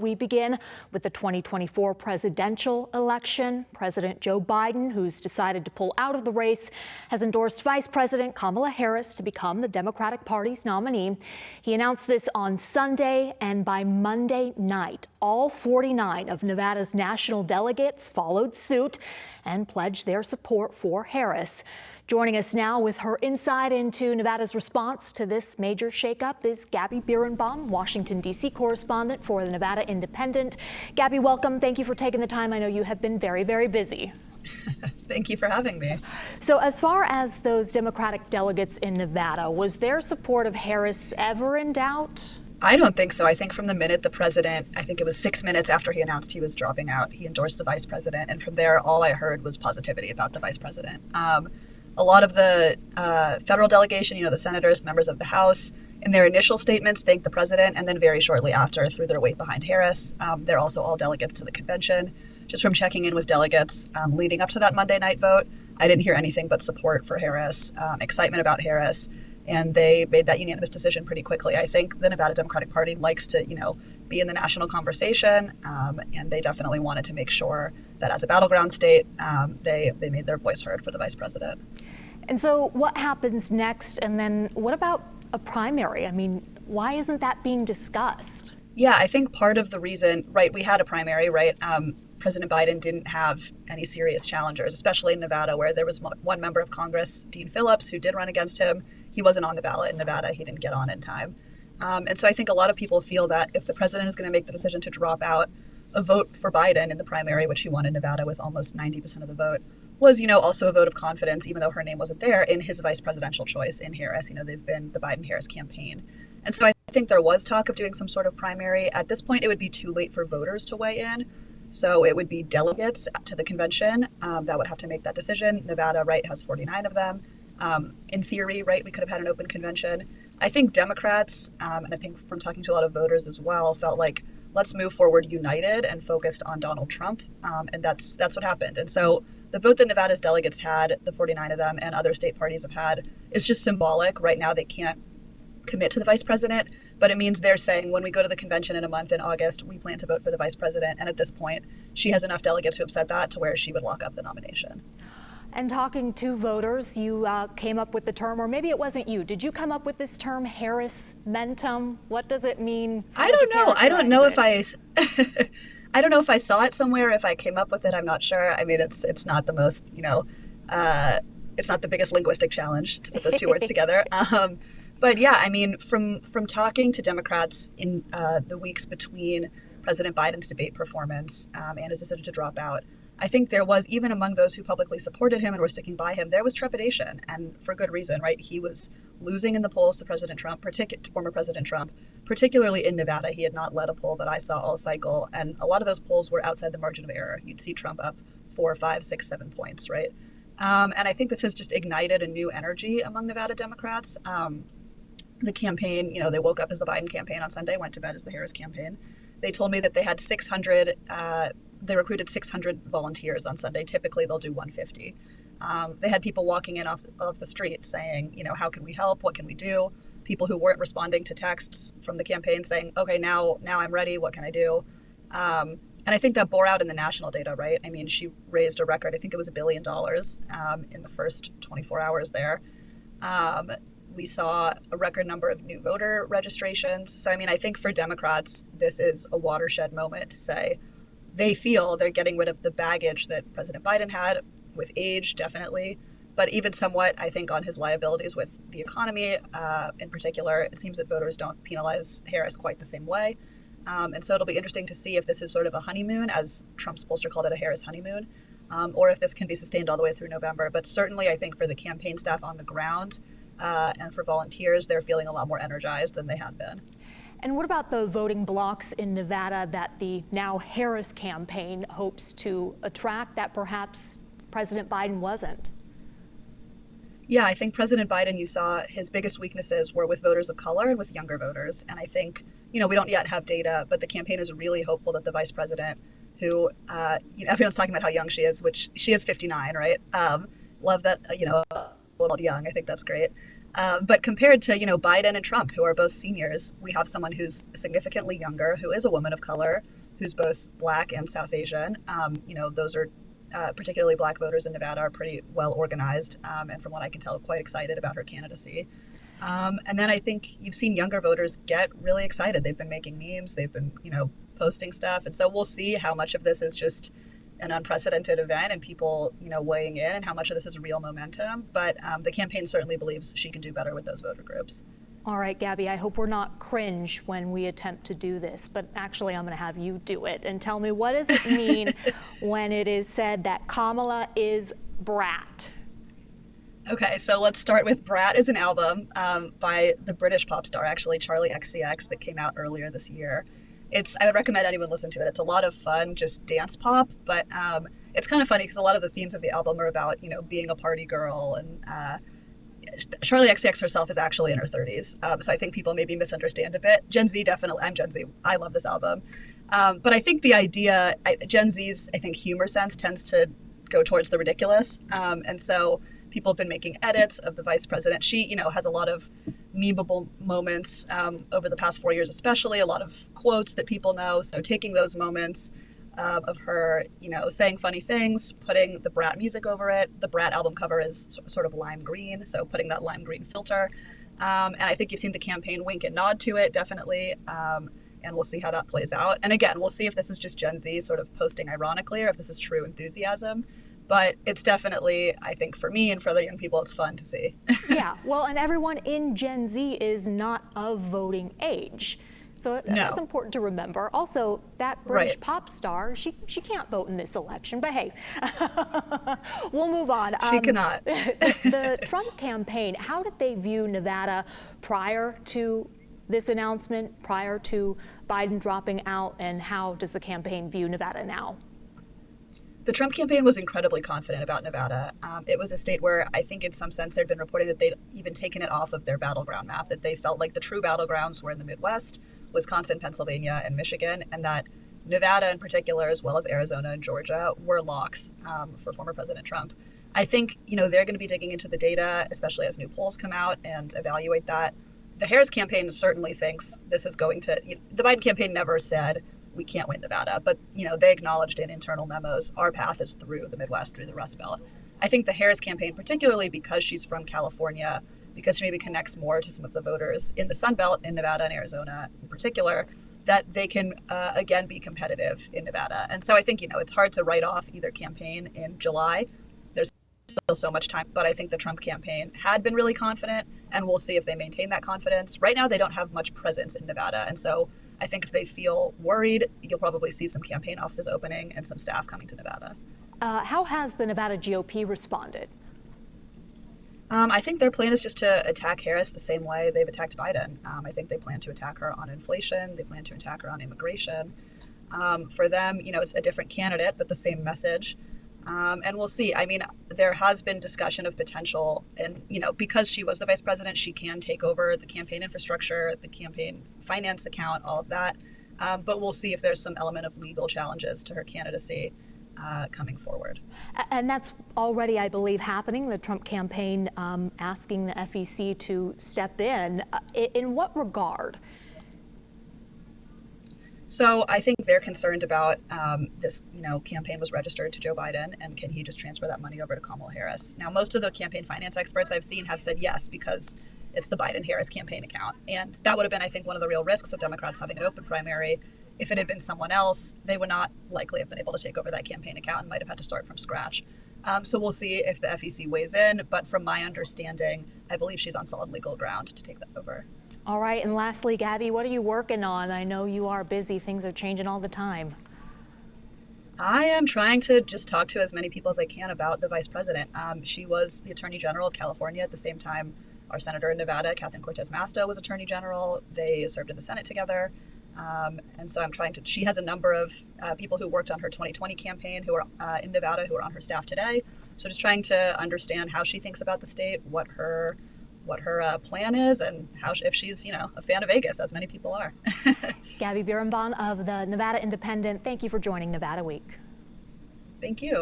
we begin with the 2024 presidential election. President Joe Biden, who's decided to pull out of the race, has endorsed Vice President Kamala Harris to become the Democratic Party's nominee. He announced this on Sunday, and by Monday night, all 49 of Nevada's national delegates followed suit and pledged their support for Harris. Joining us now with her insight into Nevada's response to this major shakeup is Gabby Birenbaum, Washington, D.C. correspondent for the Nevada Independent. Gabby, welcome. Thank you for taking the time. I know you have been very, very busy. Thank you for having me. So as far as those Democratic delegates in Nevada, was their support of Harris ever in doubt? I don't think so. I think from the minute the president, I think it was 6 minutes after he announced he was dropping out, he endorsed the vice president. And from there, all I heard was positivity about the vice president. A lot of the federal delegation, the senators, members of the House, in their initial statements, thanked the president, and then very shortly after threw their weight behind Harris. They're also all delegates to the convention. Just from checking in with delegates leading up to that Monday night vote, I didn't hear anything but support for Harris, excitement about Harris, and they made that unanimous decision pretty quickly. I think the Nevada Democratic Party likes to, be in the national conversation, and they definitely wanted to make sure that as a battleground state, they made their voice heard for the vice president. And so what happens next? And then what about a primary? I mean, why isn't that being discussed? Yeah, I think part of the reason, right, we had a primary, right? President Biden didn't have any serious challengers, especially in Nevada, where there was one member of Congress, Dean Phillips, who did run against him. He wasn't on the ballot in Nevada. He didn't get on in time. And so I think a lot of people feel that if the president is going to make the decision to drop out, a vote for Biden in the primary, which he won in Nevada with almost 90% of the vote, was, also a vote of confidence, even though her name wasn't there, in his vice presidential choice in Harris. They've been the Biden-Harris campaign. And so I think there was talk of doing some sort of primary. At this point, it would be too late for voters to weigh in. So it would be delegates to the convention that would have to make that decision. Nevada, right, has 49 of them. In theory, right, we could have had an open convention. I think Democrats, and I think from talking to a lot of voters as well, felt like, let's move forward united and focused on Donald Trump. And that's what happened. And so the vote that Nevada's delegates had, the 49 of them, and other state parties have had, is just symbolic. Right now, they can't commit to the vice president, but it means they're saying, when we go to the convention in a month in August, we plan to vote for the vice president. And at this point, she has enough delegates who have said that to where she would lock up the nomination. And talking to voters, you came up with the term, or maybe it wasn't you. Did you come up with this term, Harris-mentum? What does it mean? I don't know. I don't know if I don't know if I saw it somewhere, if I came up with it. I'm not sure. I mean, it's not the most, it's not the biggest linguistic challenge to put those two words together. But yeah, I mean, from talking to Democrats in the weeks between President Biden's debate performance and his decision to drop out, I think there was, even among those who publicly supported him and were sticking by him, there was trepidation, and for good reason, right? He was losing in the polls to President Trump, former President Trump, particularly in Nevada. He had not led a poll that I saw all cycle, and a lot of those polls were outside the margin of error. You'd see Trump up 4, 5, 6, 7 points, right? And I think this has just ignited a new energy among Nevada Democrats. The campaign, they woke up as the Biden campaign on Sunday, went to bed as the Harris campaign. They told me that they had 600, they recruited 600 volunteers on Sunday. Typically, they'll do 150. They had people walking in off the street saying, how can we help? What can we do? People who weren't responding to texts from the campaign saying, okay, now I'm ready. What can I do? And I think that bore out in the national data, right? I mean, she raised a record. I think it was $1 billion in the first 24 hours there. We saw a record number of new voter registrations. So, I mean, I think for Democrats, this is a watershed moment to say they feel they're getting rid of the baggage that President Biden had with age, definitely, but even somewhat, I think, on his liabilities with the economy in particular. It seems that voters don't penalize Harris quite the same way. And so it'll be interesting to see if this is sort of a honeymoon, as Trump's pollster called it, a Harris honeymoon, or if this can be sustained all the way through November. But certainly, I think for the campaign staff on the ground, and for volunteers, they're feeling a lot more energized than they had been. And what about the voting blocks in Nevada that the now Harris campaign hopes to attract that perhaps President Biden wasn't? Yeah, I think President Biden, you saw his biggest weaknesses were with voters of color and with younger voters. And I think, we don't yet have data, but the campaign is really hopeful that the vice president, who, everyone's talking about how young she is, which she is 59, right? Love that, young. I think that's great. But compared to, Biden and Trump, who are both seniors, we have someone who's significantly younger, who is a woman of color, who's both Black and South Asian. Those are particularly Black voters in Nevada are pretty well organized, and from what I can tell, quite excited about her candidacy. And then I think you've seen younger voters get really excited. They've been making memes, they've been, posting stuff. And so we'll see how much of this is just an unprecedented event and people, weighing in, and how much of this is real momentum. But the campaign certainly believes she can do better with those voter groups. All right, Gabby, I hope we're not cringe when we attempt to do this, but actually I'm going to have you do it and tell me, what does it mean when it is said that Kamala is brat? Okay, so let's start with Brat is an album by the British pop star, actually, Charlie XCX, that came out earlier this year. I would recommend anyone listen to it. It's a lot of fun, just dance pop, but it's kind of funny because a lot of the themes of the album are about, being a party girl, and Charlie XCX herself is actually in her 30s, so I think people maybe misunderstand a bit. Gen Z, definitely, I'm Gen Z, I love this album. But I think the idea, Gen Z's, I think, humor sense tends to go towards the ridiculous, and so people have been making edits of the vice president. She, has a lot of memeable moments over the past 4 years, especially a lot of quotes that people know. So taking those moments of her, saying funny things, putting the Brat music over it. The Brat album cover is sort of lime green, so putting that lime green filter. And I think you've seen the campaign wink and nod to it, definitely. And we'll see how that plays out. And again, we'll see if this is just Gen Z sort of posting ironically or if this is true enthusiasm. But it's definitely, I think, for me and for other young people, it's fun to see. Yeah, well, and everyone in Gen Z is not of voting age. So that's important to remember. Also, that British pop star, she can't vote in this election, but hey, we'll move on. She cannot. The Trump campaign, how did they view Nevada prior to this announcement, prior to Biden dropping out, and how does the campaign view Nevada now? The Trump campaign was incredibly confident about Nevada. It was a state where I think in some sense there'd been reporting that they'd even taken it off of their battleground map, that they felt like the true battlegrounds were in the Midwest, Wisconsin, Pennsylvania, and Michigan, and that Nevada in particular, as well as Arizona and Georgia, were locks for former President Trump. I think, they're going to be digging into the data, especially as new polls come out and evaluate that. The Harris campaign certainly thinks this is going to, the Biden campaign never said, we can't win Nevada, but they acknowledged in internal memos our path is through the Midwest, through the Rust Belt. I think the Harris campaign, particularly because she's from California, because she maybe connects more to some of the voters in the Sun Belt, in Nevada and Arizona in particular, that they can again be competitive in Nevada. And so I think it's hard to write off either campaign in July. There's still so much time, but I think the Trump campaign had been really confident, and we'll see if they maintain that confidence. Right now, they don't have much presence in Nevada, and so I think if they feel worried, you'll probably see some campaign offices opening and some staff coming to Nevada. How has the Nevada GOP responded? I think their plan is just to attack Harris the same way they've attacked Biden. I think they plan to attack her on inflation. They plan to attack her on immigration. For them, it's a different candidate, but the same message. And we'll see. I mean, there has been discussion of potential, and, because she was the vice president, she can take over the campaign infrastructure, the campaign finance account, all of that. But we'll see if there's some element of legal challenges to her candidacy coming forward. And that's already, I believe, happening. The Trump campaign asking the FEC to step in. In what regard? So I think they're concerned about this, campaign was registered to Joe Biden, and can he just transfer that money over to Kamala Harris? Now, most of the campaign finance experts I've seen have said yes, because it's the Biden-Harris campaign account. And that would have been, I think, one of the real risks of Democrats having an open primary. If it had been someone else, they would not likely have been able to take over that campaign account and might have had to start from scratch. So we'll see if the FEC weighs in. But from my understanding, I believe she's on solid legal ground to take that over. All right. And lastly, Gabby, what are you working on? I know you are busy. Things are changing all the time. I am trying to just talk to as many people as I can about the vice president. She was the Attorney General of California at the same time our senator in Nevada, Catherine Cortez Masto, was Attorney General. They served in the Senate together. And so I'm trying to, she has a number of people who worked on her 2020 campaign who are in Nevada who are on her staff today. So just trying to understand how she thinks about the state, what her plan is, and how if she's a fan of Vegas, as many people are. Gabby Birenbaum of the Nevada Independent, thank you for joining Nevada Week. Thank you.